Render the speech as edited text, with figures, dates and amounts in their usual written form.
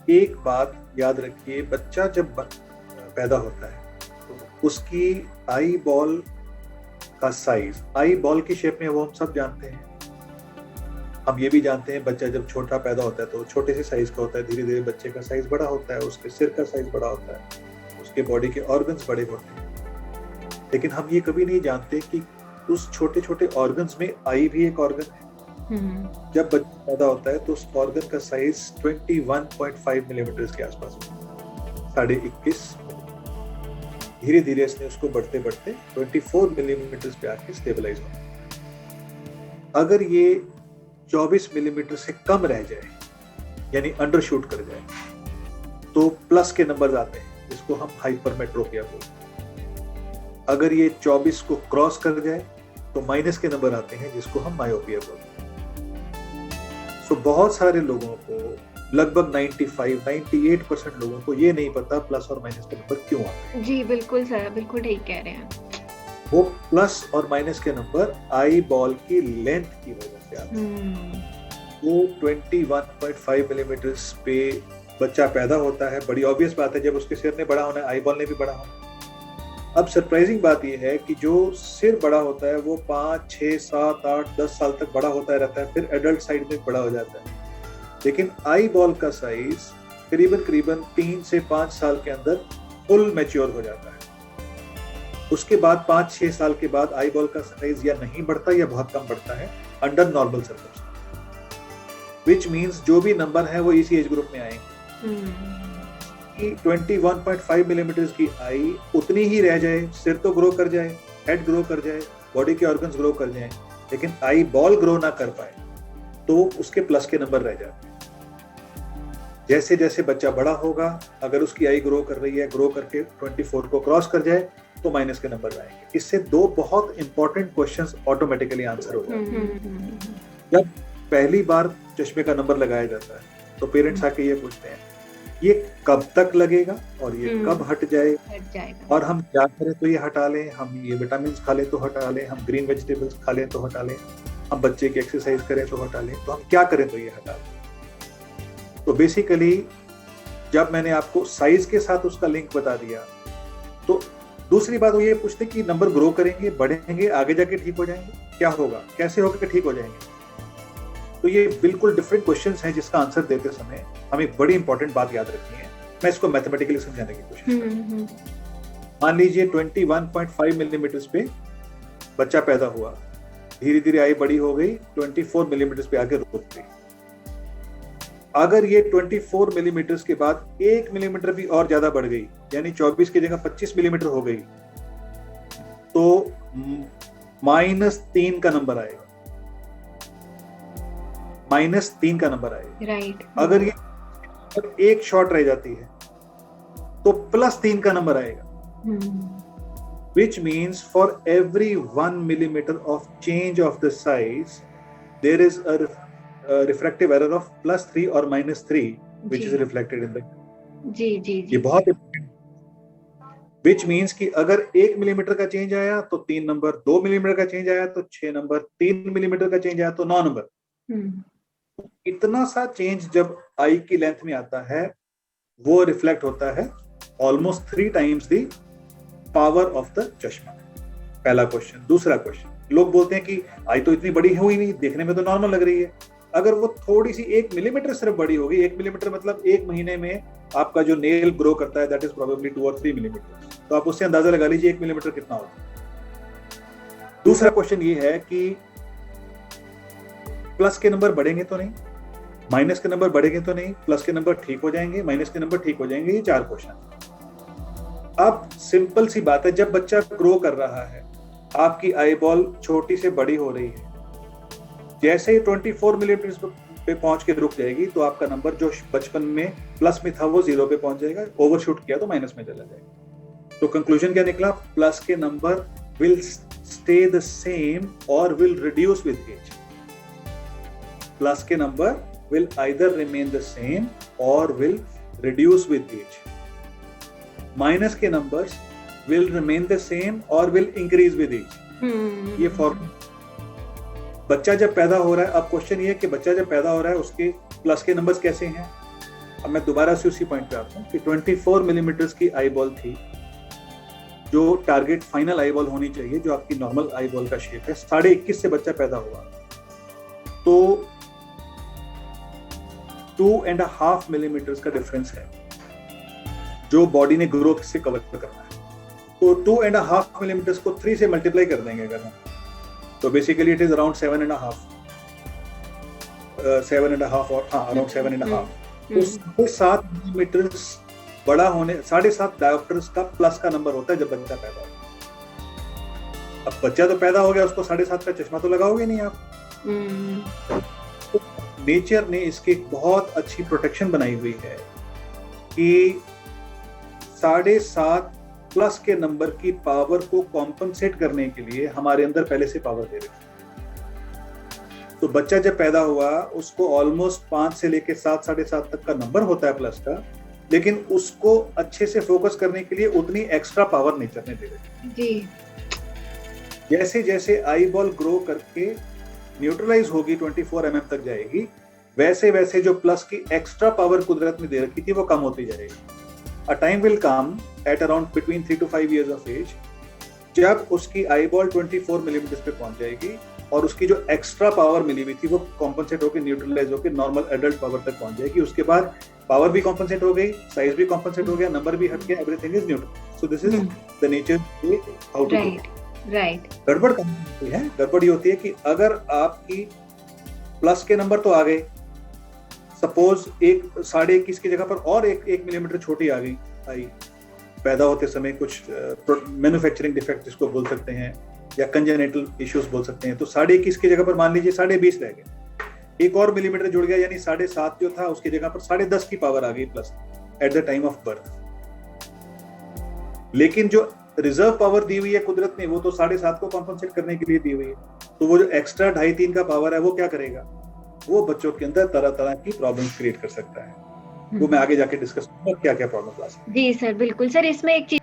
एक बात याद रखिए, बच्चा जब पैदा होता है तो उसकी आई बॉल का साइज, आई बॉल की शेप में वो हम सब जानते हैं। हम ये भी जानते हैं बच्चा जब छोटा पैदा होता है तो छोटे से साइज का होता है, धीरे धीरे बच्चे का साइज बड़ा होता है, उसके सिर का साइज बड़ा होता है, उसके बॉडी के ऑर्गन्स बड़े होते हैं। लेकिन हम ये कभी नहीं जानते कि उस छोटे छोटे ऑर्गन्स में आई भी एक ऑर्गन है। जब बच्चा पैदा होता है तो उस ऑर्गन का साइज 21.5 मिलीमीटर के आसपास होता है, 21.5। धीरे धीरे इसने उसको बढ़ते बढ़ते 24 मिलीमीटर पे आके स्टेबलाइज होता है। अगर ये 24 मिलीमीटर से कम रह जाए, यानी अंडरशूट कर जाए, तो प्लस के नंबर आते हैं, जिसको हम हाइपरमेट्रोपिया बोलते हैं। अगर ये 24 को क्रॉस कर जाए तो माइनस के नंबर आते हैं, जिसको हम मायोपिया बोलते हैं। तो बहुत सारे लोगों को, लगभग 98% लोगों को ये नहीं पता प्लस और माइनस के नंबर क्यों आते हैं। जी बिल्कुल सर, बिल्कुल ठीक कह रहे हैं। वो प्लस और माइनस के नंबर आई बॉल की लेंथ की वजह से आते हैं। वो 21.5 मिलीमीटर पे बच्चा पैदा होता है, बड़ी ऑब्वियस बात है, जब उसके सिर ने बड़ा होना है, आई बॉल ने भी बड़ा होना है। अब सरप्राइजिंग बात यह है कि जो सिर बड़ा होता है वो 5, 6, 7, 8, 10 साल तक बड़ा होता रहता है, फिर एडल्ट साइड में बड़ा हो जाता है। लेकिन आई बॉल का साइज करीबन 3 से 5 साल के अंदर फुल मैच्योर हो जाता है। उसके बाद 5-6 साल के बाद आई बॉल का साइज या नहीं बढ़ता या बहुत कम बढ़ता है, under normal circumstance, which means जो भी नंबर है वो इसी एज ग्रुप में आएंगे। 21.5 मिलीमीटर की आई उतनी ही रह जाए, सिर तो ग्रो कर जाए, हेड ग्रो कर जाए, बॉडी के ऑर्गन्स ग्रो कर जाए, लेकिन आई बॉल ग्रो ना कर पाए, तो उसके प्लस के नंबर रह जाते हैं। जैसे जैसे बच्चा बड़ा होगा, अगर उसकी आई ग्रो कर रही है, ग्रो करके 24 को क्रॉस कर जाए, तो माइनस के नंबर आएंगे। इससे दो बहुत इंपॉर्टेंट क्वेश्चंस ऑटोमेटिकली आंसर हो जाते हैं। जब पहली बार चश्मे का नंबर लगाया जाता है तो पेरेंट्स आके ये पूछते हैं ये कब तक लगेगा और ये कब हट जाएगा, और हम क्या करें तो ये हटा लें, हम ये विटामिन खा लें तो हटा लें, हम ग्रीन वेजिटेबल्स खा लें तो हटा लें, हम बच्चे की एक्सरसाइज करें तो हटा लें, तो हम क्या करें तो ये हटा लें। तो बेसिकली जब मैंने आपको साइज के साथ उसका लिंक बता दिया, तो दूसरी बात वो ये पूछते कि नंबर ग्रो करेंगे, बढ़ेंगे, आगे जाके ठीक हो जाएंगे, क्या होगा, कैसे होकर ठीक हो जाएंगे। तो ये बिल्कुल डिफरेंट क्वेश्चंस हैं जिसका आंसर देते समय हमें बड़ी इंपॉर्टेंट बात याद रखनी है। मैं इसको मैथमेटिकली समझाने की कोशिश करता हूं। मान लीजिए 21.5 मिलीमीटर पे बच्चा पैदा हुआ, धीरे धीरे आई बड़ी हो गई, 24 मिलीमीटर पे आके रुक गई। अगर ये 24 मिलीमीटर के बाद 1 मिलीमीटर भी और ज्यादा बढ़ गई, यानी 24 की जगह 25 मिलीमीटर हो गई, तो -3 का नंबर आएगा, -3 का नंबर आएगा। राइट। अगर ये एक शॉट रह जाती है तो +3 का नंबर आएगा, which means for every 1 millimeter of change of the size there is a refractive error of +3 or -3 which is reflected in the जी। ये बहुत which means कि अगर 1 मिलीमीटर का चेंज आया तो 3 नंबर, 2 मिलीमीटर का चेंज आया तो 6 नंबर, 3 मिलीमीटर का चेंज आया तो 9 नंबर। इतना सा चेंज जब आई की लेंथ में आता है वो रिफ्लेक्ट होता है almost 3 times the power of the चश्मा। पहला क्वेश्चन। दूसरा क्वेश्चन, लोग बोलते हैं कि आई तो इतनी बड़ी हुई नहीं, देखने में तो नॉर्मल लग रही है। अगर वो थोड़ी सी 1 मिलीमीटर सिर्फ बड़ी होगी, 1 मिलीमीटर मतलब 1 महीने में आपका जो नेल ग्रो करता है दैट इज प्रोबेबली 2 और 3 मिलीमीटर, तो आप उससे अंदाजा लगा लीजिए 1 मिलीमीटर कितना होता है। दूसरा क्वेश्चन ये है कि प्लस के नंबर बढ़ेंगे तो नहीं, माइनस के नंबर बढ़ेंगे तो नहीं, प्लस के नंबर ठीक हो जाएंगे, माइनस के नंबर ठीक हो जाएंगे। ये 4 क्वेश्चन। अब सिंपल सी बात है, जब बच्चा ग्रो कर रहा है, आपकी आई बॉल छोटी से बड़ी हो रही है, जैसे ही 24 मिलीमीटर पे पहुंच के रुक जाएगी तो आपका नंबर जो बचपन में प्लस में था वो 0 पे पहुंच जाएगा, ओवरशूट किया तो माइनस में चला जाएगा। तो कंक्लूजन क्या निकला, प्लस के number will stay the same और will reduce with age. Plus के number will either remain the same or will reduce with age. Minus के numbers will remain the same or will increase with age. ये formula. बच्चा जब पैदा हो रहा है, अब क्वेश्चन ये है कि बच्चा जब पैदा हो रहा है उसके प्लस के नंबर्स कैसे हैं, अब मैं दोबारा से उसी पॉइंट पे आता हूँ कि 24 मिलीमीटर की आई बॉल थी, जो टारगेट फाइनल आई बॉल होनी चाहिए, जो आपकी नॉर्मल आई बॉल का शेप है। 21.5 से बच्चा पैदा हुआ तो 2.5 मिलीमीटर का डिफरेंस है जो बॉडी ने ग्रोथ से कवर करना है। तो 2.5 मिलीमीटर को 3 से मल्टीप्लाई कर देंगे अगर हम, तो बेसिकली इट इज अराउंड 7.5 और अराउंड 7.5। तो 7 मिलीमीटर बड़ा होने, 7.5 डायोप्टर्स का प्लस का नंबर होता है जब बच्चा पैदा होता है। अब बच्चा तो पैदा हो गया, उसको 7.5 का चश्मा तो लगाओगे नहीं आप। तो नेचर ने इसकी एक बहुत अच्छी प्रोटेक्शन बनाई हुई है कि 7.5 प्लस के नंबर की पावर को कॉम्पनसेट करने के लिए हमारे अंदर पहले से पावर दे रही है। तो बच्चा जब पैदा हुआ उसको ऑलमोस्ट 5 से लेके 7, 7.5 तक का नंबर होता है प्लस का, लेकिन उसको अच्छे से फोकस करने के लिए उतनी एक्स्ट्रा पावर नेचर ने दे रही जी। जैसे जैसे आई बॉल ग्रो करके न्यूट्रलाइज होगी 24 mm तक जाएगी, वैसे वैसे जो प्लस की एक्स्ट्रा पावर कुदरत ने दे रखी थी वो कम होती जाएगी। A time will come at around between 3 to 5 years of age जब उसकी आई बॉल 24 मिलीमीटर पे पहुंच जाएगी और उसकी जो एक्स्ट्रा पावर मिली हुई थी वो कॉम्पनसेट होकर न्यूट्रलाइज होकर नॉर्मल एडल्ट पावर तक पहुंच जाएगी। उसके बाद पावर भी कॉम्पनसेट हो गई, साइज भी कॉम्पनसेट हो गया, नंबर भी हट गया, everything is neutral. So this is the nature how to write. गड़बड़ कहाँ होती है? गड़बड़ ये होती है कि अगर आपकी प्लस के नंबर तो आ गए, सपोज 21.5 की जगह पर और 1 मिलीमीटर छोटी आ गई आई पैदा होते समय, कुछ मैन्युफैक्चरिंग डिफेक्ट जिसको बोल सकते हैं या कंजेनिटल इश्यूज बोल सकते हैं, तो 21.5 की जगह पर मान लीजिए 20.5 रह गए, 1 और मिलीमीटर जुड़ गया, यानी 7.5 जो था उसकी जगह पर 10.5 की पावर आ गई plus at the time of birth. लेकिन जो रिजर्व पावर दी हुई है कुदरत ने वो तो 7.5 को कॉम्पनसेट करने के लिए दी हुई है। तो वो जो एक्स्ट्रा 2.5-3 का पावर है वो क्या करेगा? वो बच्चों के अंदर तरह तरह की प्रॉब्लम्स क्रिएट कर सकता है। वो मैं आगे जाके डिस्कस करूंगा क्या क्या प्रॉब्लम ला सकता है। जी सर, बिल्कुल सर। इसमें एक चीज